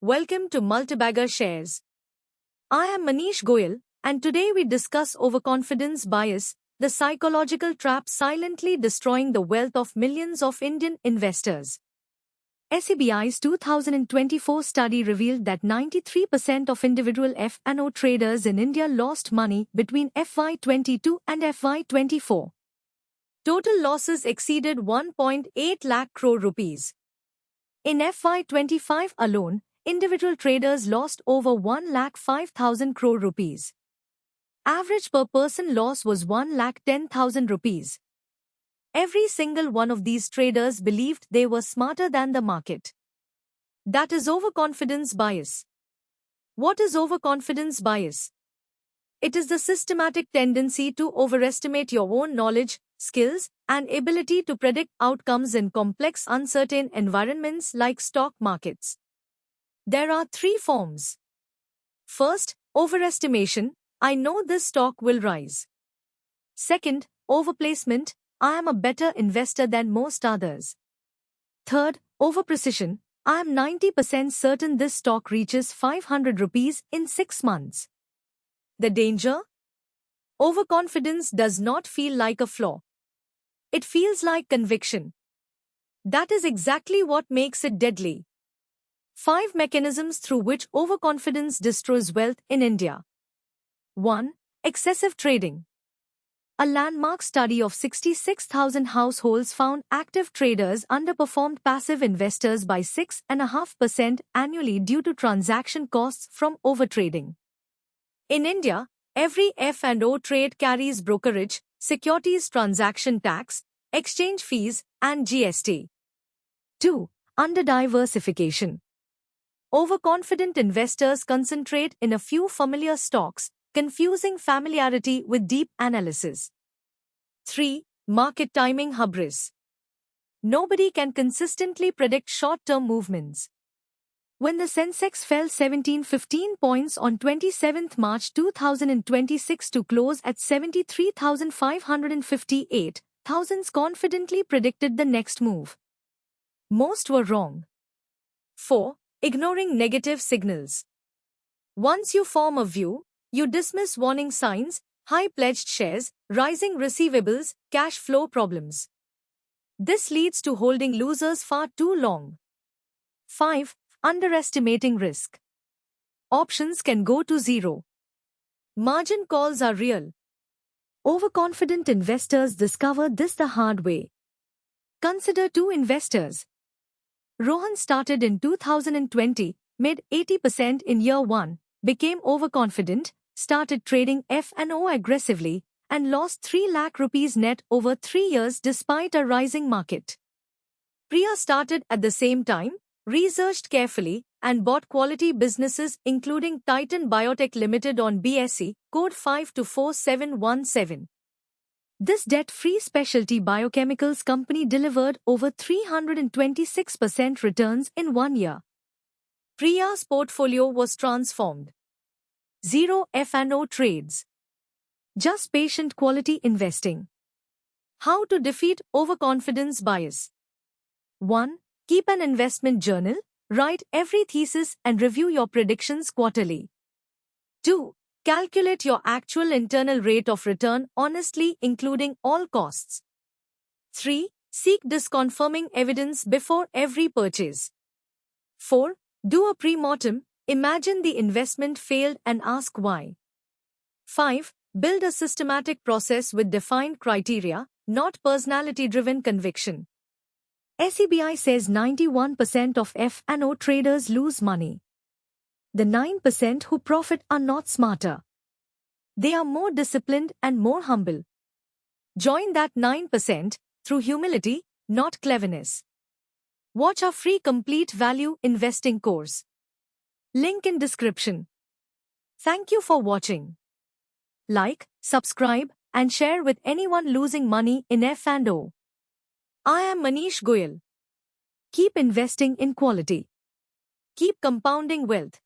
Welcome to Multibagger Shares. I am Manish Goyal, and today we discuss overconfidence bias, the psychological trap silently destroying the wealth of millions of Indian investors. SEBI's 2024 study revealed that 93% of individual F&O traders in India lost money between FY22 and FY24. Total losses exceeded 1.8 lakh crore rupees. In FY25 alone, individual traders lost over 1,05,000 crore rupees. Average per person loss was 1,10,000 rupees. Every single one of these traders believed they were smarter than the market. That is overconfidence bias. What is overconfidence bias? It is the systematic tendency to overestimate your own knowledge, skills, and ability to predict outcomes in complex, uncertain environments like stock markets. There are three forms. First, overestimation. I know this stock will rise. Second, overplacement. I am a better investor than most others. Third, overprecision. I am 90% certain this stock reaches 500 rupees in 6 months. The danger? Overconfidence does not feel like a flaw. It feels like conviction. That is exactly what makes it deadly. 5 mechanisms through which overconfidence destroys wealth in India. 1. Excessive trading. A landmark study of 66,000 households found active traders underperformed passive investors by 6.5% annually due to transaction costs from overtrading. In India, every F&O trade carries brokerage, securities transaction tax, exchange fees, and GST. 2. Under-diversification. Overconfident investors concentrate in a few familiar stocks, confusing familiarity with deep analysis. 3. Market timing hubris. Nobody can consistently predict short-term movements. When the Sensex fell 15 points on 27 March 2026 to close at 73,558, thousands confidently predicted the next move. Most were wrong. 4. Ignoring negative signals. Once you form a view, you dismiss warning signs, high-pledged shares, rising receivables, cash flow problems. This leads to holding losers far too long. 5. Underestimating risk. Options can go to zero. Margin calls are real. Overconfident investors discover this the hard way. Consider 2 investors. Rohan started in 2020, made 80% in year 1, became overconfident, started trading F&O aggressively, and lost 3 lakh rupees net over 3 years despite a rising market. Priya started at the same time, researched carefully, and bought quality businesses including Titan Biotech Limited on BSE, code 524717. This debt-free specialty biochemicals company delivered over 326% returns in 1 year. Priya's portfolio was transformed. 0 F&O trades. Just patient quality investing. How to defeat overconfidence bias. 1. Keep an investment journal, write every thesis and review your predictions quarterly. 2. Calculate your actual internal rate of return honestly, including all costs. 3. Seek disconfirming evidence before every purchase. 4. Do a pre-mortem, imagine the investment failed and ask why. 5. Build a systematic process with defined criteria, not personality-driven conviction. SEBI says 91% of F&O traders lose money. The 9% who profit are not smarter. They are more disciplined and more humble. Join that 9% through humility, not cleverness. Watch our free complete value investing course. Link in description. Thank you for watching. Like, subscribe, and share with anyone losing money in F&O. I am Manish Goyal. Keep investing in quality. Keep compounding wealth.